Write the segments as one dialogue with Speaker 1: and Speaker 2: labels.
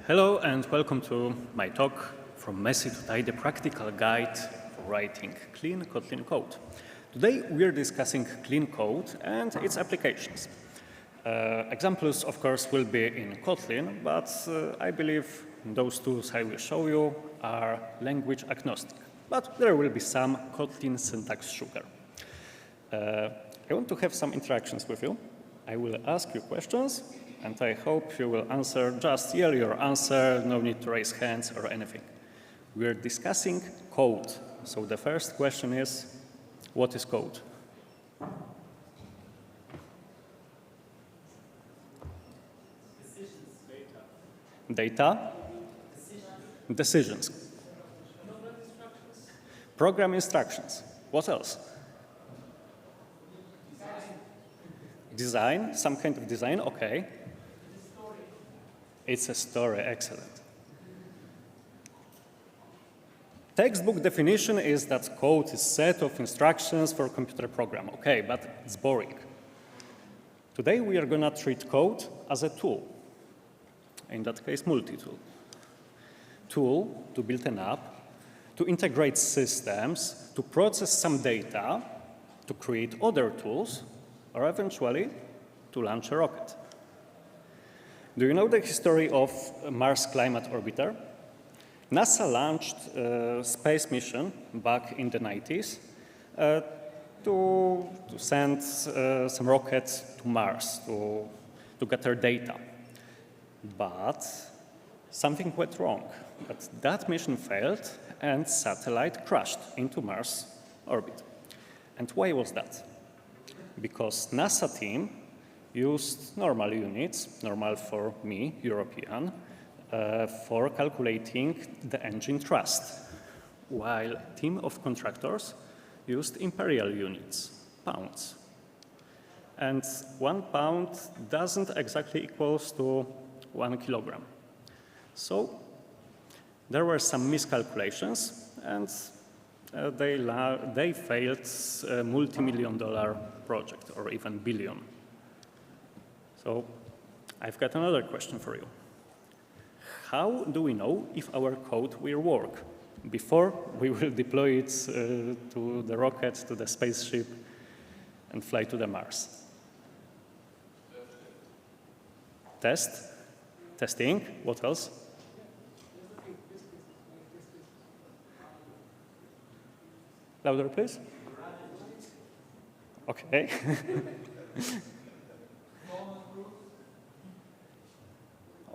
Speaker 1: Hello and welcome to my talk From Messy to Tidy, Practical Guide for Writing Clean Kotlin Code. Today we're discussing clean code and its applications. Examples, of course, will be in Kotlin, but I believe those tools I will show you are language agnostic. But there will be some Kotlin syntax sugar. I want to have some interactions with you. I will ask you questions, and I hope you will answer. Just yell your answer, no need to raise hands or anything. We're discussing code. So the first question is, what is code?
Speaker 2: Decisions.
Speaker 1: Data? Decisions. Program instructions. What else? Design, some kind of design, okay. It's a story, excellent. Textbook definition is that code is a set of instructions for a computer program. Okay, but it's boring. Today we are going to treat code as a tool. In that case, multi-tool. Tool to build an app, to integrate systems, to process some data, to create other tools, or eventually to launch a rocket. Do you know the history of Mars Climate Orbiter? NASA launched a space mission back in the 90s to send some rockets to Mars to gather data. But something went wrong. But that mission failed and satellite crashed into Mars orbit. And why was that? Because NASA team used normal units, normal for me, European, for calculating the engine thrust, while a team of contractors used imperial units, pounds. And 1 pound doesn't exactly equal to 1 kilogram. So there were some miscalculations, and they failed a multi-million-dollar project, or even billion. So I've got another question for you. How do we know if our code will work before we will deploy it to the rocket, to the spaceship, and fly to the Mars? Test? Testing? What else? Louder, please. Okay.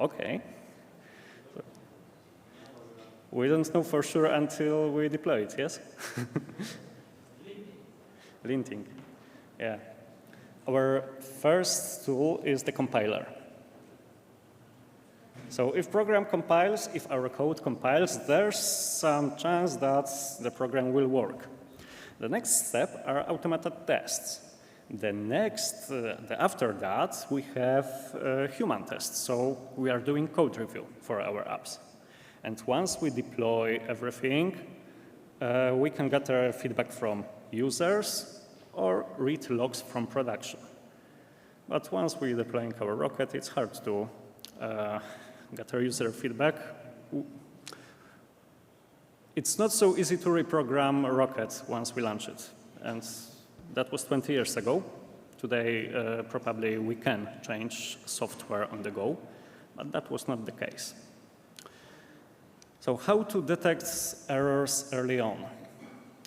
Speaker 1: Okay. We don't know for sure until we deploy it, yes? Linting. Yeah. Our first tool is the compiler. So if program compiles, if our code compiles, there's some chance that the program will work. The next step are automated tests. After that, we have human tests. So we are doing code review for our apps. And once we deploy everything, we can gather feedback from users or read logs from production. But once we're deploying our rocket, it's hard to gather user feedback. It's not so easy to reprogram a rocket once we launch it. And that was 20 years ago. Today, probably we can change software on the go, but that was not the case. So how to detect errors early on?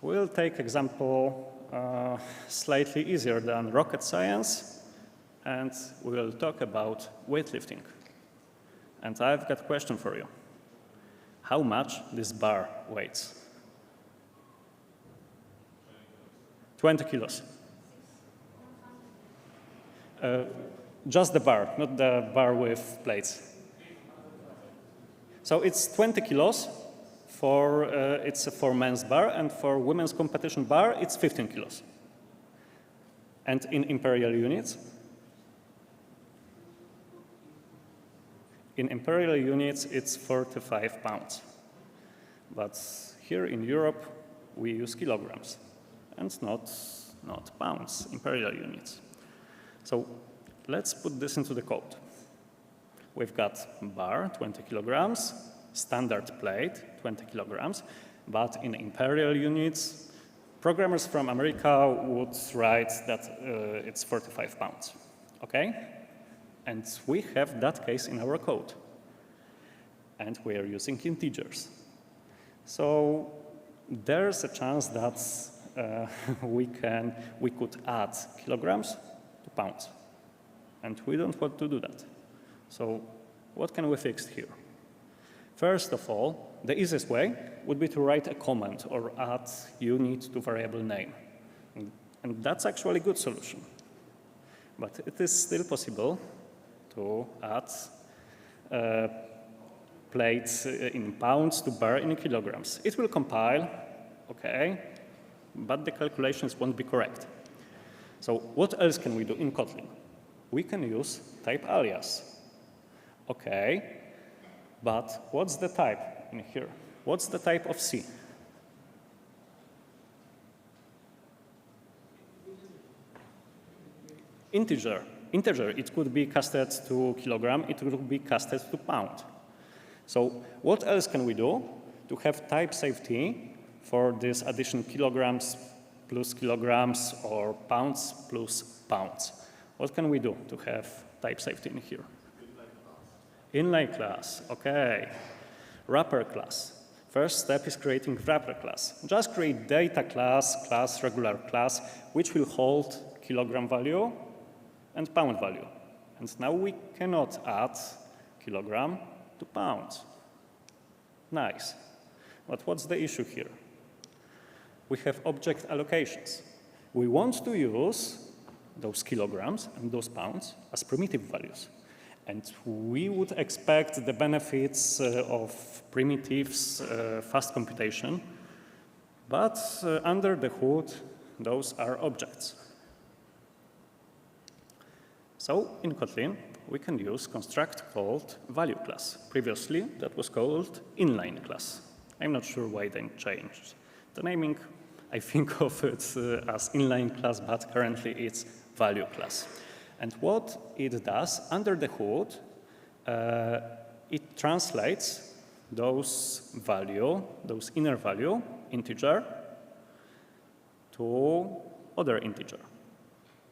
Speaker 1: We'll take example slightly easier than rocket science, and we'll talk about weightlifting. And I've got a question for you. How much this bar weighs? 20 kilos. Just the bar, not the bar with plates. So it's 20 kilos it's for men's bar, and for women's competition bar, it's 15 kilos. And in imperial units? In imperial units, it's 45 pounds. But here in Europe, we use kilograms, and not pounds, imperial units. So let's put this into the code. we've got bar, 20 kilograms, standard plate, 20 kilograms, but in imperial units, programmers from America would write that it's 45 pounds, okay? And we have that case in our code. And we are using integers. So there's a chance that we could add kilograms to pounds. And we don't want to do that. So what can we fix here? First of all, the easiest way would be to write a comment or add unit to variable name. And that's actually a good solution. But it is still possible to add plates in pounds to bar in kilograms. It will compile, okay, but the calculations won't be correct. So what else can we do in Kotlin? We can use type alias. Okay, but what's the type in here? What's the type of C? Integer. Integer, it could be casted to kilogram, it could be casted to pound. So what else can we do to have type safety for this addition kilograms plus kilograms or pounds plus pounds? What can we do to have type safety in here? Inline class, okay. Wrapper class. First step is creating wrapper class. Just create data class, class, regular class, which will hold kilogram value and pound value. And now we cannot add kilogram to pounds. Nice. But what's the issue here? We have object allocations. We want to use those kilograms and those pounds as primitive values. And we would expect the benefits of primitives, fast computation, but under the hood, those are objects. So in Kotlin, we can use construct called value class. Previously, that was called inline class. I'm not sure why they changed the naming. I think of it as inline class, but currently it's value class. And what it does under the hood, it translates those value, those inner value, integer, to other integer.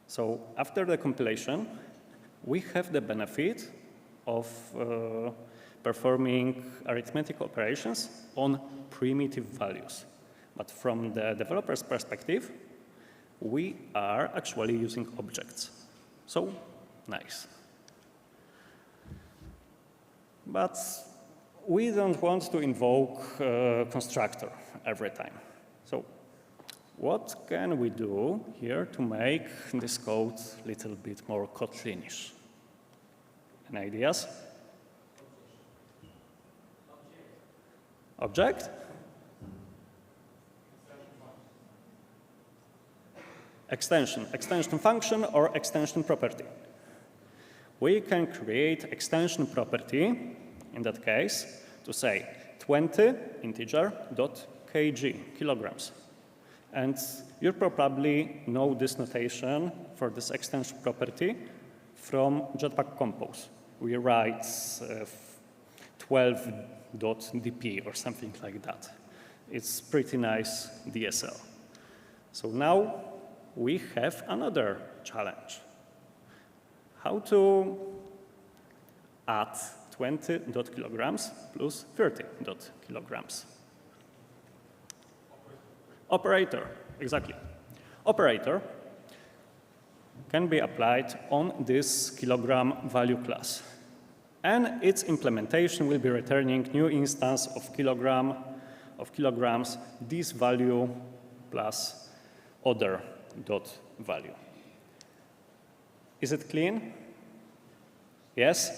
Speaker 1: So after the compilation, we have the benefit of performing arithmetic operations on primitive values. But from the developer's perspective, we are actually using objects. So, nice. But we don't want to invoke a constructor every time. So, what can we do here to make this code a little bit more Kotlinish? Any ideas? Object? Extension function or extension property. We can create extension property, in that case, to say 20 integer dot kg, kilograms. And you probably know this notation for this extension property from Jetpack Compose. We write 12.dp or something like that. It's pretty nice DSL. So now we have another challenge. How to add 20 kilograms plus 30 kilograms. Operator, exactly. Operator can be applied on this kilogram value class. And its implementation will be returning new instance of kilograms, this value plus other dot value. Is it clean? Yes?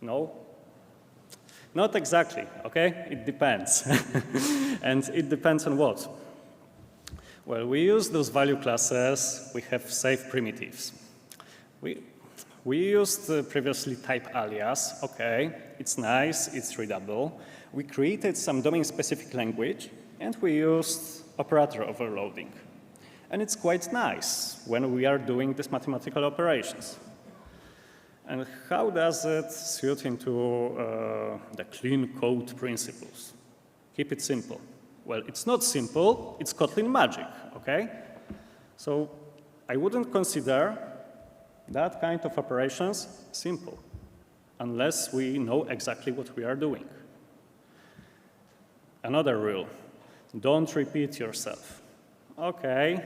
Speaker 1: No? Not exactly, okay? It depends. And it depends on what? Well, we use those value classes, we have safe primitives. We used previously type alias, okay, it's nice, it's readable. We created some domain-specific language, and we used operator overloading. And it's quite nice when we are doing these mathematical operations. And how does it suit into the clean code principles? Keep it simple. Well, it's not simple, it's Kotlin magic, okay? So I wouldn't consider that kind of operations simple unless we know exactly what we are doing. Another rule, don't repeat yourself. Okay,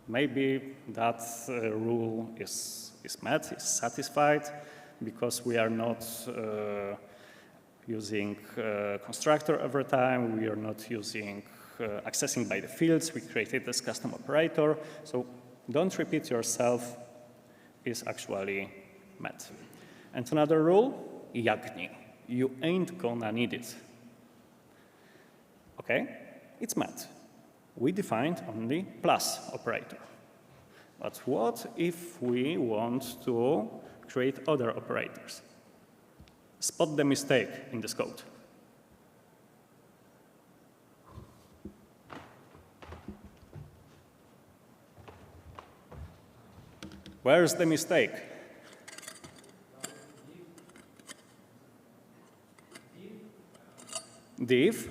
Speaker 1: maybe that rule is met, is satisfied, because we are not using constructor every time, we are not using accessing by the fields, we created this custom operator, so don't repeat yourself is actually met. And another rule, jagni, you ain't gonna need it. Okay, it's met. We defined only plus operator. But what if we want to create other operators? Spot the mistake in this code. Where's the mistake? Div.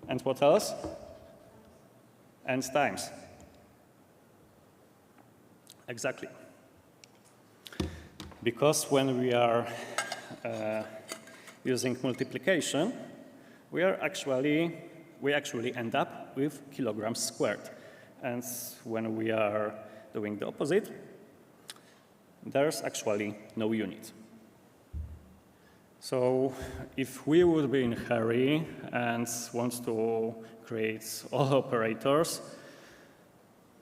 Speaker 1: And what else? And times. Exactly. Because when we are using multiplication, we actually end up with kilograms squared. And when we are doing the opposite, there's actually no unit. So if we would be in a hurry and want to create all operators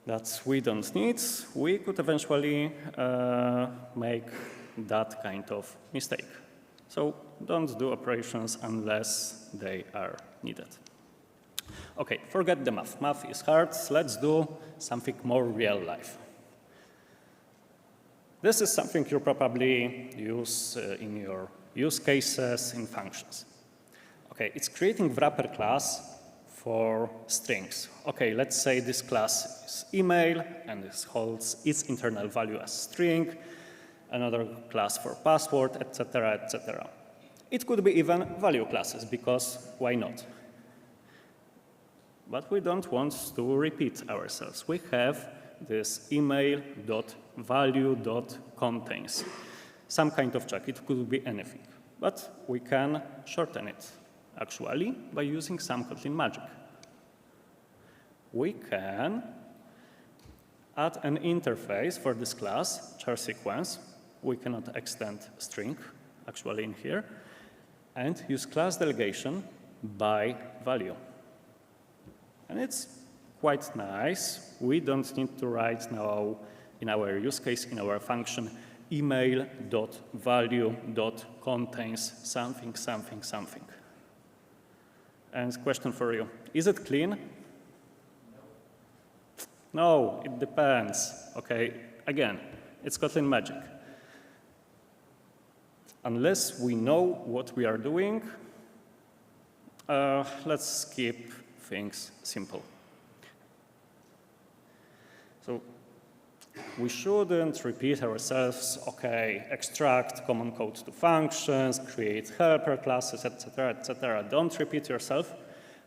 Speaker 1: that we don't need, we could eventually make that kind of mistake. So don't do operations unless they are needed. Okay, forget the math. Math is hard. Let's do something more real life. This is something you probably use in your use cases in functions. Okay, it's creating wrapper class for strings. Okay, let's say this class is email and this holds its internal value as string, another class for password, etc., etc. It could be even value classes, because why not? But we don't want to repeat ourselves. We have this email.value.contains. Some kind of check, it could be anything. But we can shorten it, actually, by using some Kotlin magic. We can add an interface for this class, char sequence. We cannot extend string, actually, in here, and use class delegation by value. And it's quite nice. We don't need to write now in our use case, in our function, email.value.contains something, something, something. And question for you, is it clean? No, it depends. Okay, again, it's Kotlin magic. Unless we know what we are doing, let's keep things simple. So we shouldn't repeat ourselves, okay, extract common code to functions, create helper classes, etc., etc. Don't repeat yourself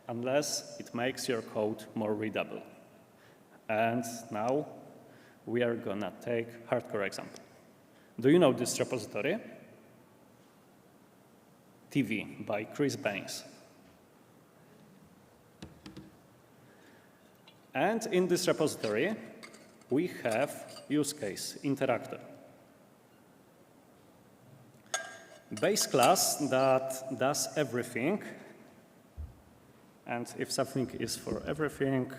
Speaker 1: unless it makes your code more readable. And now we are gonna take hardcore example. Do you know this repository? TV by Chris Baines. And in this repository, we have use case, interactor. Base class that does everything. And if something is for everything,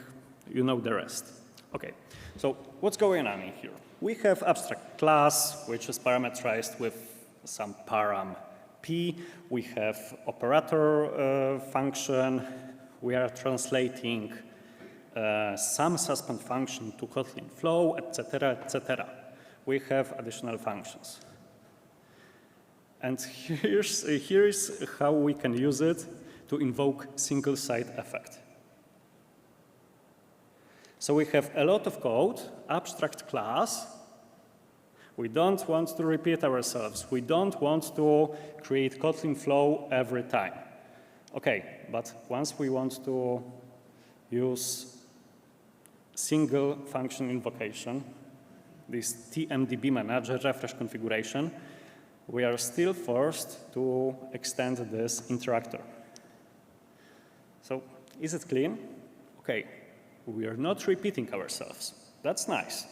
Speaker 1: you know the rest. Okay, so what's going on in here? We have abstract class, which is parameterized with some param p. We have operator function. We are translating some suspend function to Kotlin flow, etc., etc. We have additional functions. And here's how we can use it to invoke single side effect. So we have a lot of code, abstract class, We don't want to repeat ourselves. We don't want to create Kotlin flow every time. Okay, but once we want to use single function invocation, this TMDB manager refresh configuration, we are still forced to extend this interactor. So is it clean? Okay, we are not repeating ourselves. That's nice.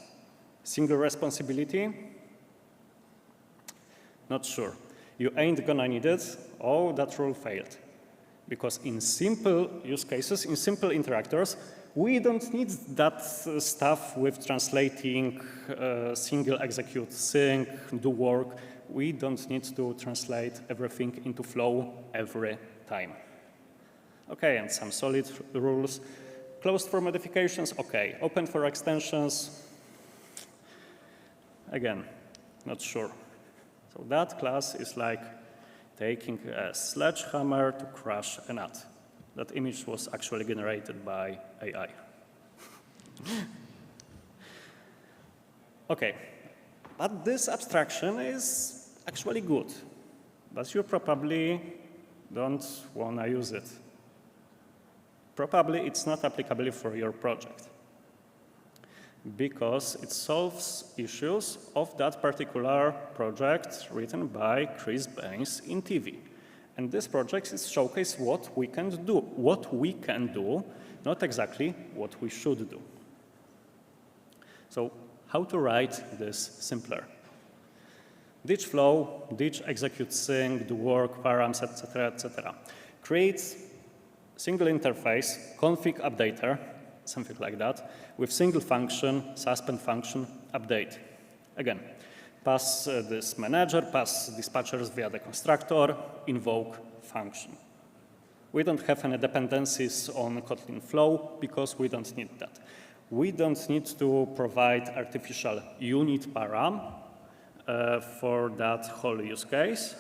Speaker 1: Single responsibility? Not sure. You ain't gonna need it. Oh, that rule failed. Because in simple use cases, in simple interactors, we don't need that stuff with translating single execute, sync, do work. We don't need to translate everything into flow every time. Okay, and some solid rules. Closed for modifications, okay. Open for extensions, again, not sure. So that class is like taking a sledgehammer to crush a nut. That image was actually generated by AI. Okay, but this abstraction is actually good, but you probably don't want to use it. Probably it's not applicable for your project because it solves issues of that particular project written by Chris Baines in TV. And this project is showcase what we can do, not exactly what we should do. So how to write this simpler? Ditch flow, ditch execute sync, do work, params, etc., etc. Create single interface, config updater, something like that, with single function, suspend function, update. Again, pass this manager, pass dispatchers via the constructor, invoke function. We don't have any dependencies on Kotlin flow because we don't need that. We don't need to provide artificial unit param for that whole use case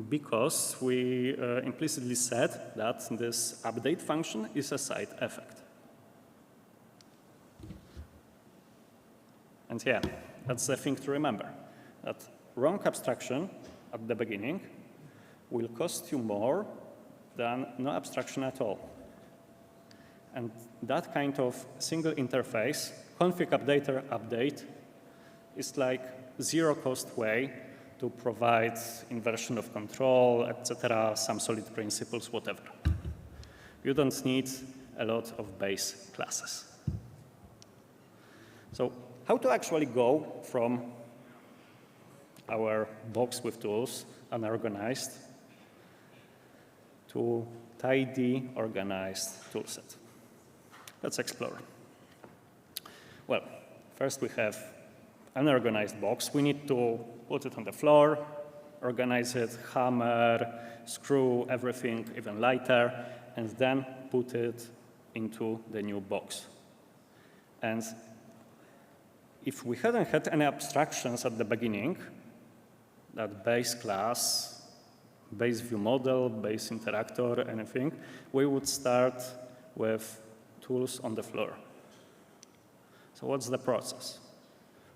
Speaker 1: because we implicitly said that this update function is a side effect. And yeah, that's the thing to remember, that wrong abstraction at the beginning will cost you more than no abstraction at all. And that kind of single interface, config updater update, is like zero-cost way to provide inversion of control, etc., some solid principles, whatever. You don't need a lot of base classes. So how to actually go from our box with tools, unorganized, to tidy, organized toolset? Let's explore. Well, first we have an organized box. We need to put it on the floor, organize it, hammer, screw everything even lighter, and then put it into the new box. And if we hadn't had any abstractions at the beginning, that base class, base view model, base interactor, anything, we would start with tools on the floor. So what's the process?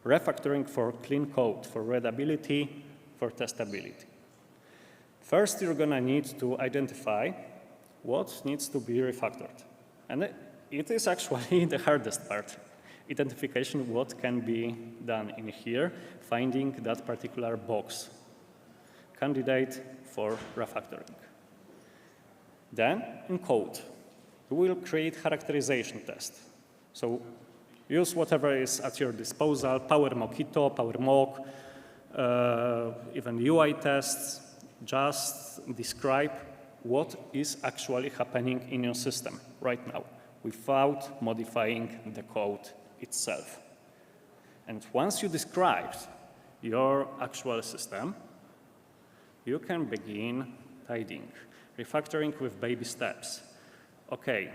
Speaker 1: Refactoring for clean code, for readability, for testability. First, you're going to need to identify what needs to be refactored. And it is actually the hardest part. Identification, what can be done in here, finding that particular box, candidate for refactoring. Then, in code, we will create characterization test. So use whatever is at your disposal, Power Mockito, Power Mock, even UI tests. Just describe what is actually happening in your system right now without modifying the code itself. And once you describe your actual system, you can begin tidying, refactoring with baby steps. Okay,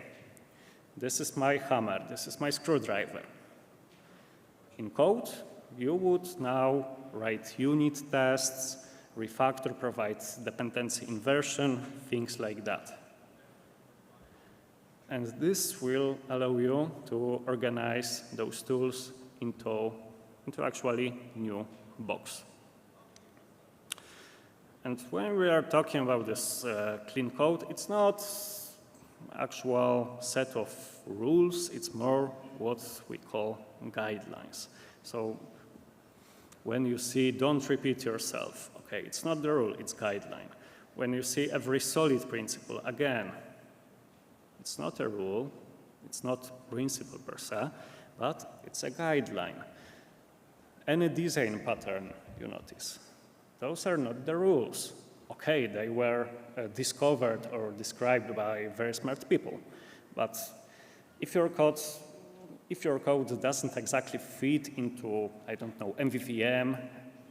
Speaker 1: this is my hammer, this is my screwdriver. In code, you would now write unit tests, refactor provides dependency inversion, things like that. And this will allow you to organize those tools into into actually new box. And when we are talking about this clean code, it's not actual set of rules, it's more what we call guidelines. So when you see don't repeat yourself, okay, it's not the rule, it's guideline. When you see every solid principle, again, it's not a rule, it's not principle per se, but it's a guideline. Any design pattern you notice, those are not the rules. Okay, they were discovered or described by very smart people, but if your code doesn't exactly fit into, I don't know, MVVM,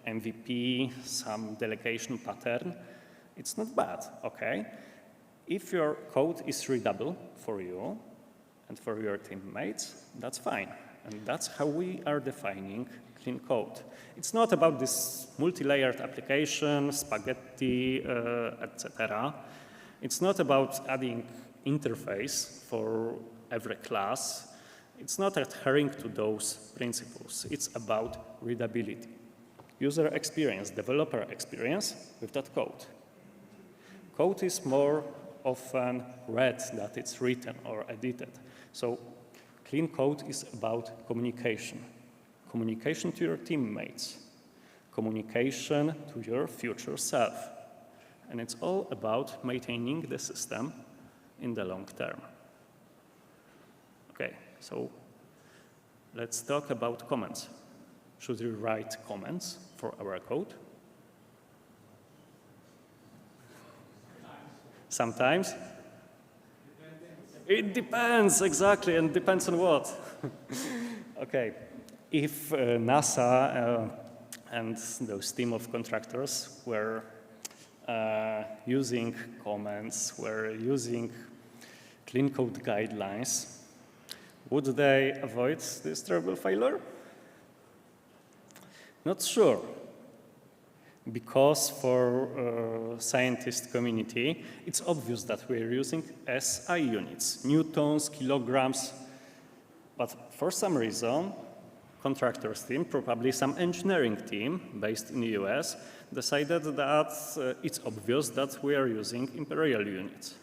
Speaker 1: MVP, some delegation pattern, it's not bad, okay? If your code is readable for you and for your teammates, that's fine. And that's how we are defining clean code. It's not about this multi-layered application, spaghetti, etc. It's not about adding interface for every class. It's not adhering to those principles. It's about readability. User experience, developer experience with that code. Code is more often read than it's written or edited. So clean code is about communication. Communication to your teammates. Communication to your future self. And it's all about maintaining the system in the long term. Okay, so let's talk about comments. Should we write comments for our code? Sometimes? It depends, exactly, and depends on what. Okay, if NASA and those team of contractors were using comments, were using clean code guidelines, would they avoid this terrible failure? Not sure. Because for scientist community, it's obvious that we're using SI units, newtons, kilograms, but for some reason, contractors team, probably some engineering team based in the US, decided that it's obvious that we are using imperial units.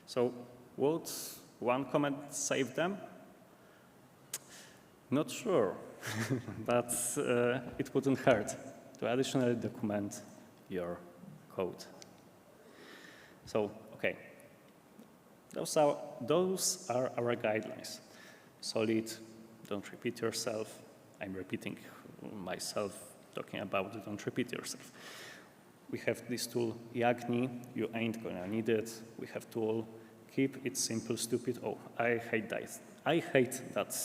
Speaker 1: So would one comment save them? Not sure, but it wouldn't hurt to additionally document your code. So, okay, those are our guidelines. Solid, don't repeat yourself. I'm repeating myself, talking about don't repeat yourself. We have this tool, Yagni, you ain't gonna need it. We have tool, keep it simple, stupid. Oh, I hate that. I hate that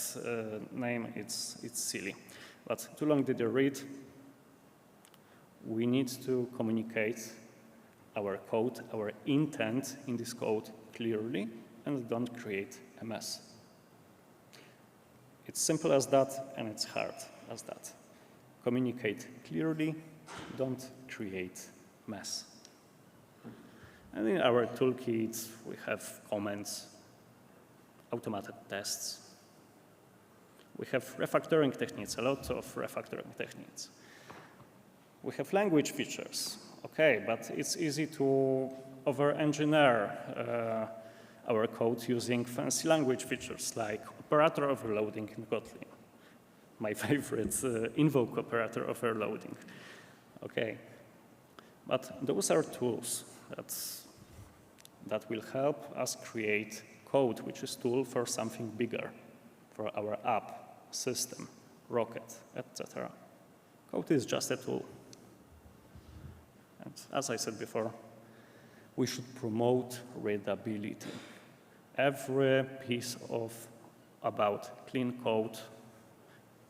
Speaker 1: name, it's silly. But too long did you read? We need to communicate our code, our intent in this code clearly, and don't create a mess. It's simple as that, and it's hard as that. Communicate clearly, don't create mess. And in our toolkit, we have comments, automated tests. We have refactoring techniques, a lot of refactoring techniques. We have language features, okay, but it's easy to over-engineer our code using fancy language features like operator overloading in Kotlin. My favorite, invoke operator overloading. Okay, but those are tools that will help us create code which is tool for something bigger, for our app, system, rocket, etc. Code is just a tool. And as I said before, we should promote readability. Every piece about clean code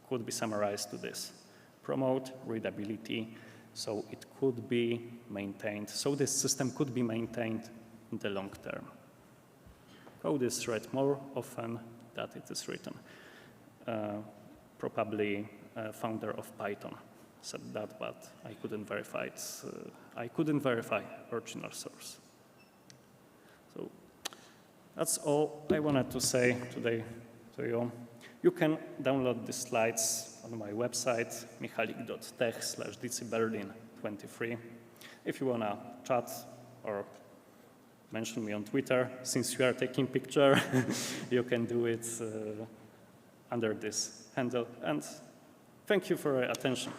Speaker 1: could be summarized to this. Promote readability so it could be maintained, so this system could be maintained in the long term. Code is read more often than it is written. Probably founder of Python said that, but I couldn't verify it. I couldn't verify original source. So that's all I wanted to say today to you. You can download the slides on my website, michalik.tech/dcberlin23. If you want to chat or mention me on Twitter, since you are taking picture, you can do it under this handle. And thank you for your attention.